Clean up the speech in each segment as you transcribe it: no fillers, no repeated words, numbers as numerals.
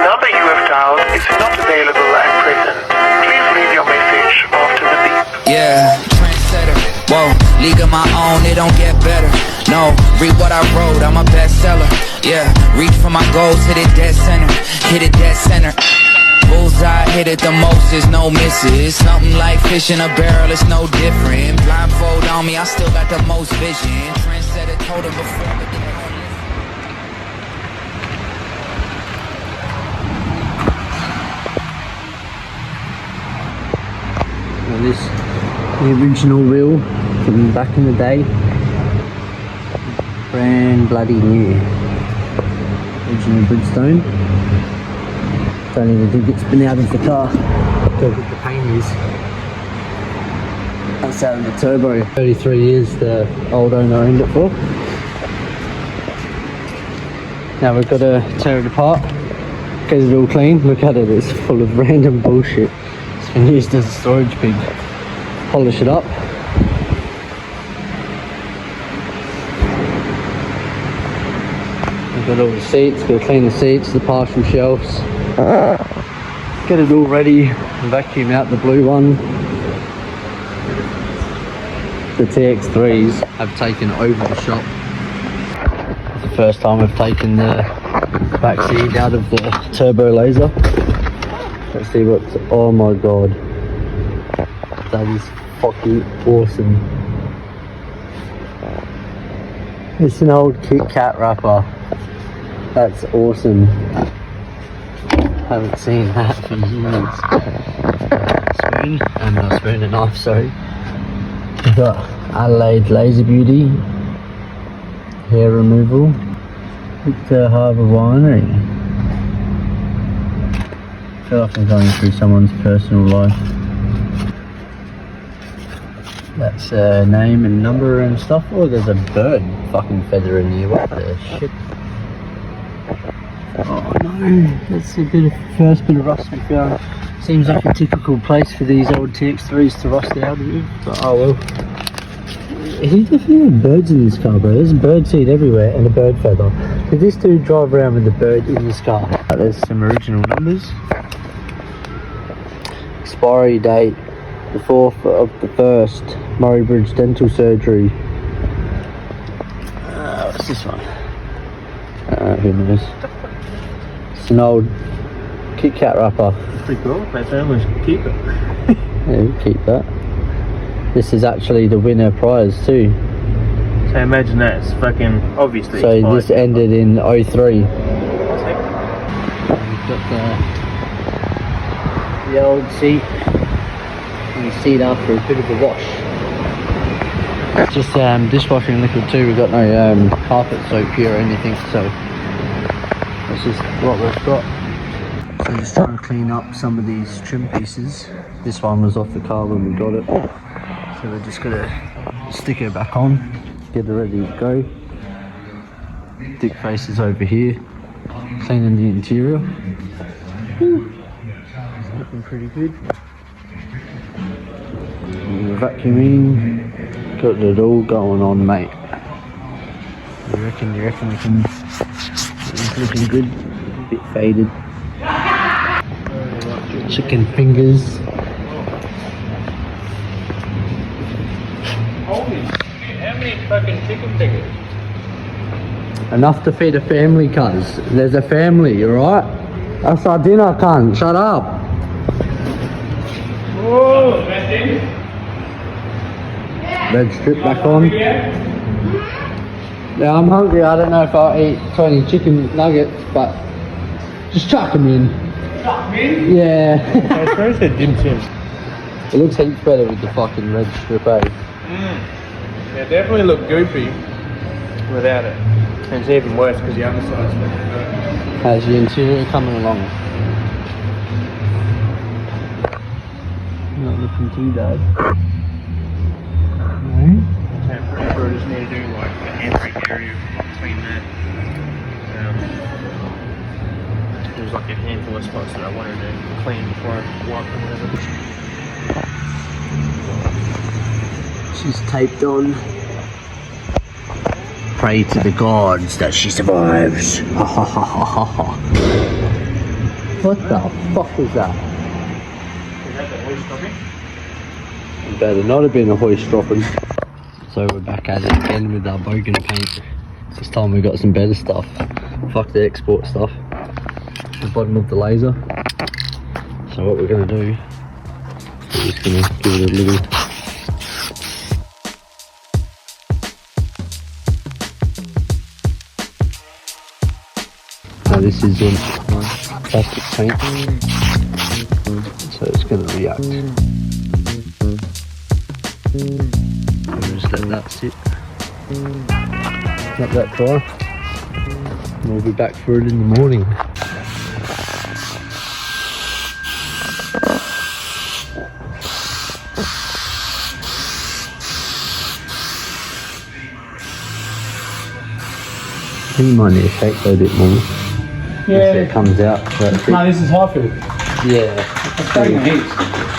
number you have dialed is not available at present. Please leave your message after the beep. Yeah, trendsetter. Whoa, league of my own, it don't get better. No, read what I wrote, I'm a bestseller. Yeah, reach for my goals, hit it dead center. Hit it dead center. Bullseye, hit it the most, there's no misses. Something like fish in a barrel, it's no different. Blindfold on me, I still got the most vision. Trendsetter told him before, but they don't listen. Well, this the original wheel from back in the day. Brand bloody new. Original Bridgestone. Don't even think it's been out of the car. Don't think the paint is. That's out of the turbo. 33 years the old owner owned it for. Now we've got to tear it apart, get it all clean. Look at it, it's full of random bullshit. It's been used as a storage bin. Polish it up. We've got all the seats, got to clean the seats, the partial shelves. Get it all ready, vacuum out the blue one. The TX3s have taken over the shop. It's the first time I've taken the back seat out of the turbo laser. Let's see what's, oh my god. That is fucking awesome. It's an old Kit Kat wrapper. That's awesome. Haven't seen that for years. Spoon, not spoon, a knife, sorry. We've got Adelaide Laser Beauty, hair removal, Victor Harbour Winery. I feel like I'm going through someone's personal life. That's name and number and stuff. Oh, there's a bird fucking feather in here. What the shit? Oh no, that's a first bit of rust we found. Seems like a typical place for these old TX3s to rust out of. But oh well. He definitely had birds in this car, bro. There's a bird seed everywhere and a bird feather. Did this dude drive around with a bird in this car? There's some original numbers. Expiry date, the 4th of the 1st, Murray Bridge Dental Surgery. What's this one? Who knows? It's an old Kit Kat wrapper. Pretty cool. My family's keep it. Yeah, we'll keep that. This is actually the winner prize too. So imagine that, it's fucking obviously. So expired. this ended in 03. We've got the old seat. And the seat after a bit of a wash. It's just dishwashing liquid too. We've got no carpet soap here or anything, so that's just what we've got. So just trying to clean up some of these trim pieces. This one was off the car when we got it. So we're just gonna stick it back on, get it ready to go. Dick faces over here, cleaning the interior. It's looking pretty good. And we're vacuuming, got it all going on, mate. You reckon we can, it's looking good, a bit faded. Chicken fingers. Holy shit, how many fucking chicken fingers? Enough to feed a family, cuz. There's a family, alright? That's our dinner, cunt. Shut up. Whoa, that's it? Red strip back on. Yeah, I'm hungry. I don't know if I'll eat 20 chicken nuggets, but just chuck them in. Chuck in? Yeah. I suppose they didn't seem. It looks heaps better with the fucking red strip, eh? They definitely look goofy without it. And it's even worse because the other side's looking good. How's the interior coming along? Not looking too bad. No. So I'm pretty sure I just need to do like the handbrake area between that. There was like a handful of spots that I wanted to clean before I wipe them over. She's taped on. Pray to the gods that she survives. Ha ha ha ha ha ha. What the fuck was that? Is that the hoist dropping? It better not have been a hoist dropping. So we're back at it again with our bogan paint. This time we got some better stuff. Fuck the export stuff. The bottom of the laser. So what we're gonna do, we're just gonna give it a little. Now this is on plastic paint, so it's gonna react. We'll just let that sit. Let that dry. And we'll be back for it in the morning. I think you might need to shake that a bit more. Yeah. It comes out. No, this is Highfield. Yeah. It's taking the heat.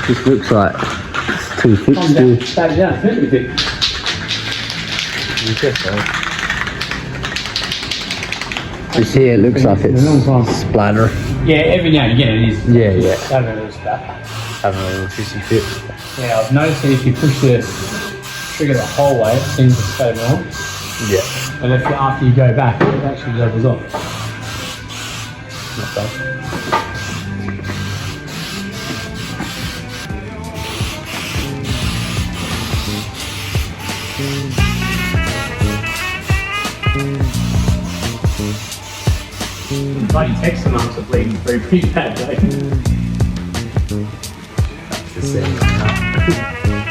This looks like it's too thick Comes still. down. Stays down. It's meant to be thick. This here it looks like it's splatter. Yeah, every now and again it is. Yeah, yeah. Having a little spat. Having a little fizzy fit. Yeah, I've noticed that if you push the trigger the whole way, it seems to stay on. Yeah. But if after you go back, it actually levels off. Not bad. Bloody text amounts are bleeding through pretty bad, though. That's the same.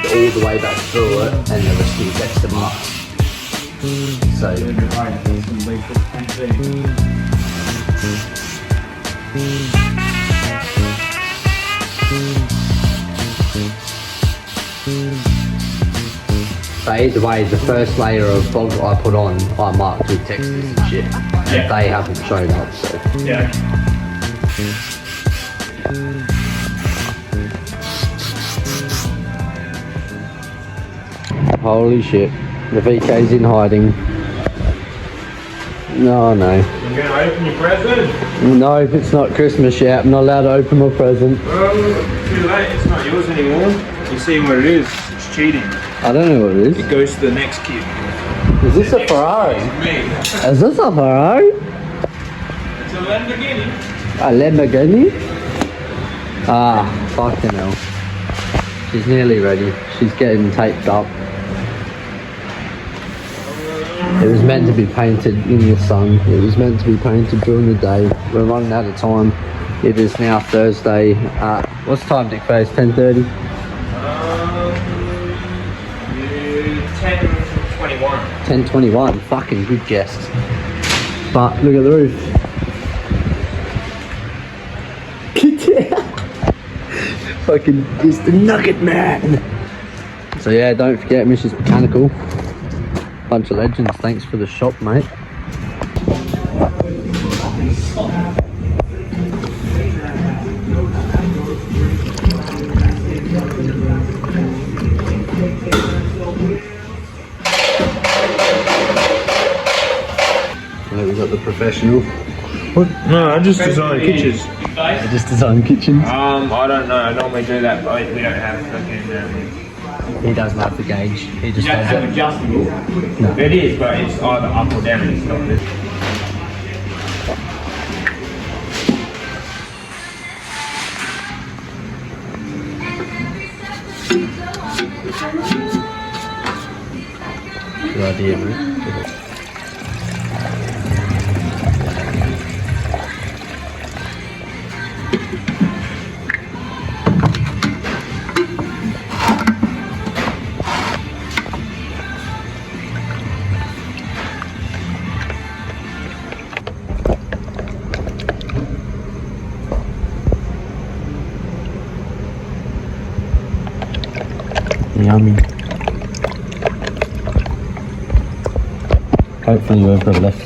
All the way back through it, and there were still extra marks. So. But either way, the first layer of fog I put on, I marked with textures and shit. And they haven't shown up, so. Yeah. Holy shit. The VK's in hiding. No, no. You're going to open your present? No, it's not Christmas yet. I'm not allowed to open my present. Well, too late. It's not yours anymore. You see what it is. It's cheating. I don't know what it is. It goes to the next kid. Is this a Ferrari? Me. Is this a Ferrari? It's a Lamborghini. A Lamborghini? Ah, fucking hell. She's nearly ready. She's getting taped up. It was meant to be painted in the sun. It was meant to be painted during the day. We're running out of time. It is now Thursday at, what's the time, Dick Face? 10:30? 10:21. 10:21. Fucking good guess. But look at the roof. Fucking, it's the Nugget Man. So yeah, don't forget Mrs. Mechanical. Bunch of legends. Thanks for the shop, mate. We've got the professional. What? No, I just design kitchens. I just design kitchens. I don't know. I normally do that, but we don't have fucking. He doesn't have the gauge. He just You don't does have it. adjustable. No. It is, but it's either up or down. It's not this. Good idea, mate. Yummy. Hopefully we've got enough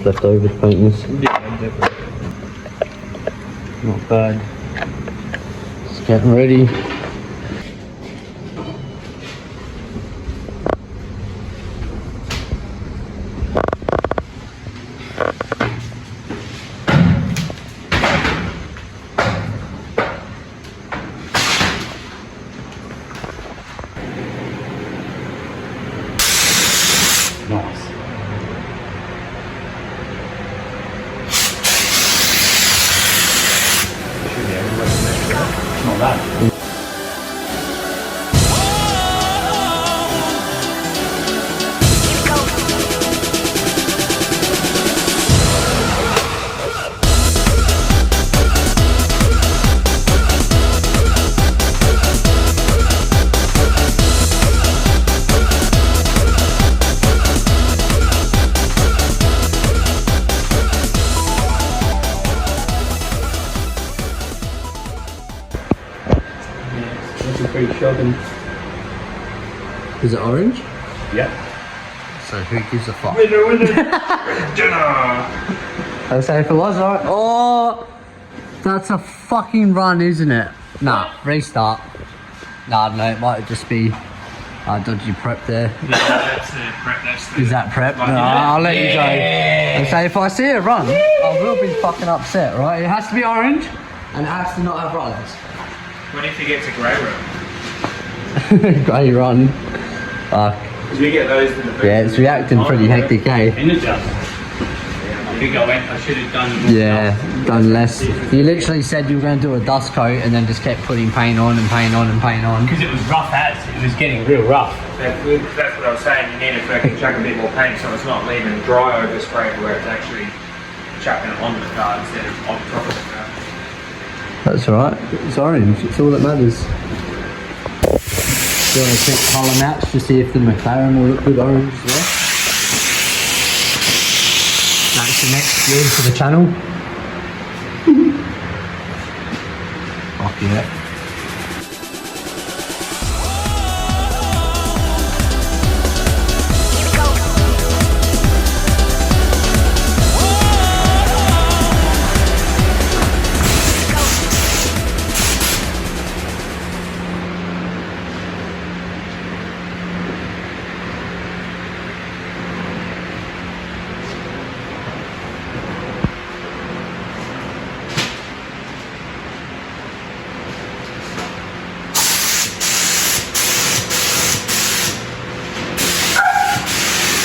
left over to paint this. Yeah, definitely. Not bad. Just getting ready. not bad. Pretty shocking. Is it orange? Yep. So who gives a fuck? Winner. I'd say if it was orange. Oh, that's a fucking run, isn't it? Nah, restart. Nah, no, it might just be dodgy prep there. Yeah, that's the prep. That's the. Is that prep? Like, No, yeah. I'll let you go. I'd say if I see it run, I will be fucking upset, right? It has to be orange and it has to not have runs. What if he gets a grey run? Grey run. Fuck. Because we get those in the boot. Yeah, it's reacting pretty hectic, eh? In the dust. I think I should have done more Yeah, stuff. done less. You literally said you were going to do a dust coat and then just kept putting paint on and paint on and paint on. Because it was rough as. It was getting real rough. That's what I was saying. You need to fucking chuck a bit more paint so it's not leaving dry overspray where it's actually chucking it on the car instead of on top of the car. That's alright. It's orange. It's all that matters. Do you want to check colour match to see if the McLaren will look good orange as well? That's the next build for the channel. Fuck yeah.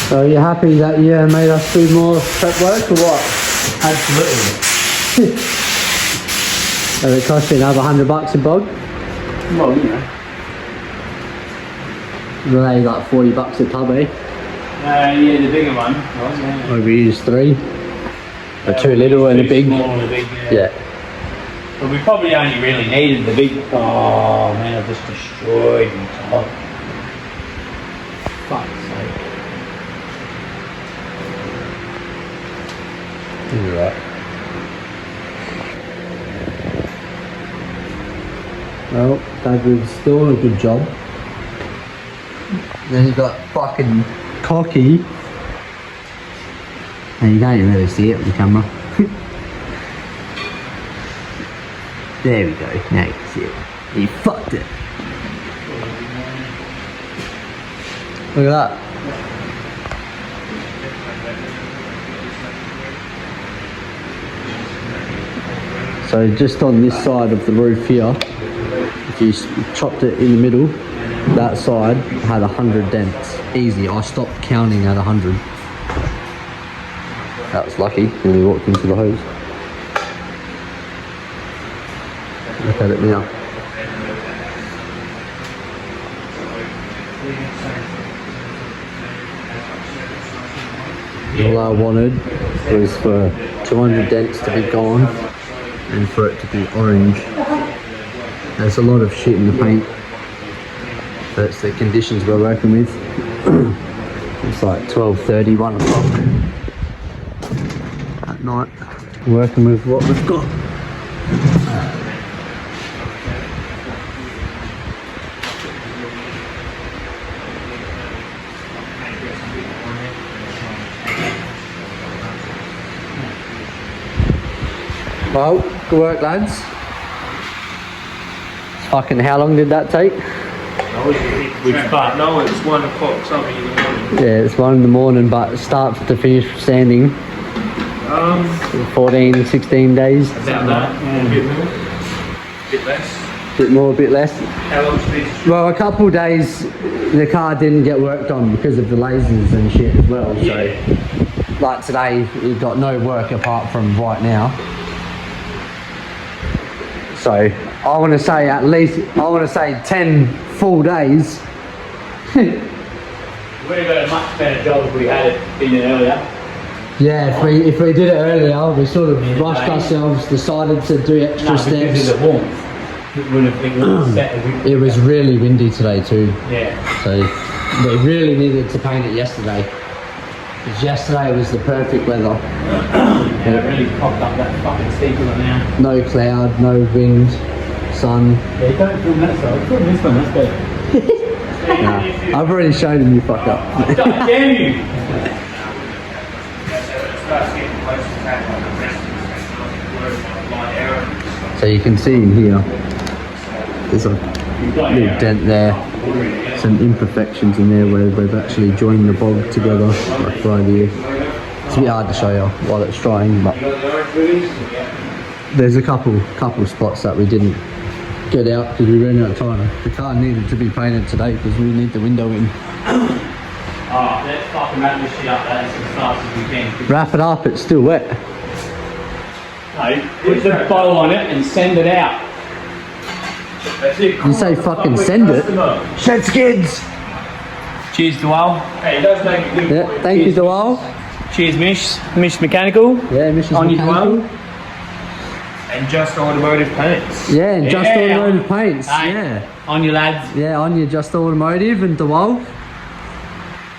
So are you happy that you made us do more prep work or what? Absolutely. So it cost you another $100 a bog? Well, you know. Were they like $40 a tub, eh? Yeah, the bigger one was, yeah. Or we used 3? A 2 little and a big? Small and a big, Yeah. But we probably only really needed the big. Oh man, I've just destroyed my top. Fuck's sake. You're right. Well, that was still a good job. Then you got fucking cocky. And you can't even really see it on the camera. There we go, now you can see it. He fucked it. Look at that. So just on this side of the roof here, if you chopped it in the middle, that side had 100 dents. Easy, I stopped counting at 100. That was lucky when we walked into the hose. Look at it now. All I wanted was for 200 dents to be gone and for it to be orange. There's a lot of shit in the paint. That's the conditions we're working with. It's like 12:30, 1 o'clock at night. Working with what we've got. Well, good work, lads. Fucking, how long did that take? Which part? No, it's 1 o'clock something in the morning. Yeah, it's 1 in the morning, but start to finish sanding, 14, 16 days. About that. Yeah. A bit more. Bit less. Bit more, bit less. How long's the piece? Well, a couple of days the car didn't get worked on because of the lasers and shit as well. Yeah. So, like today, you've got no work apart from right now. So I want to say at least, I want to say 10 full days. We would have got a much better job if we had it been earlier. Yeah, if we did it earlier, we sort of rushed ourselves, decided to do extra Because steps. of the warmth. It would have set. It was really windy today too. Yeah. So we really needed to paint it yesterday. Because yesterday was the perfect weather. And it really popped up that fucking steeple now. No cloud, no wind, sun. Yeah, don't film that side. Film this one, that's better. Nah, I've already shown him you fuck up. God damn you! So you can see in here, there's a little dent there, some imperfections in there where they've actually joined the bog together, like right here. It's a bit hard to show you while it's drying, but there's a couple spots that we didn't get out because we ran out of time. The car needed to be painted today because we need the window in. Oh, let's fucking wrap this shit up as fast as we can. Wrap it up, it's still wet. No, put the bow on it and send it out. That's it. You say fucking send it? Shed skids! Cheers, Dwell. Hey, it does make it good. Yeah, thank you, Dewal. Cheers, Mish Mechanical. Yeah, Mrs. On your Mechanical. Dwell. And Just Automotive Paints. Yeah, and Just Yeah. Automotive Paints. Hey, Yeah. on your lads. Yeah, on your Just Automotive and Dewal.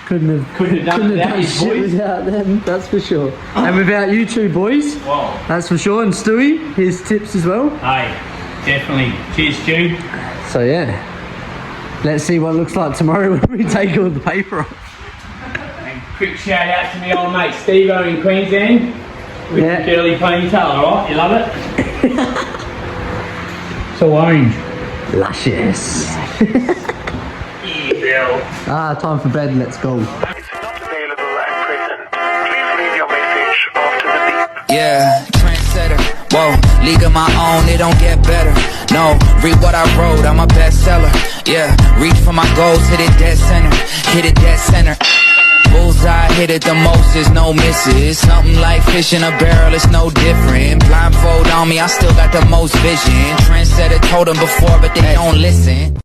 Couldn't have done it without you, shit boys. without them, that's for sure. And without you two boys, Wow. that's for sure. And Stewie, his tips as well. Hey, definitely. Cheers, Stu. So yeah, let's see what it looks like tomorrow when we take all the paper off. And quick shout out to me old mate Steve-O in Queensland. With Yeah. the curly ponytail, alright? You love it? So orange. Luscious. Bill. Time for bed, let's go. Is not available at present. Please leave your message after the beep. Yeah, trendsetter. Whoa, league of my own, it don't get better. No, read what I wrote, I'm a bestseller. Yeah, reach for my goals, hit it dead center. Hit it dead center. Bullseye, hit it the most, there's no misses. Something like fish in a barrel, it's no different. Blindfold on me, I still got the most vision. Trendsetter told them before, but they don't listen.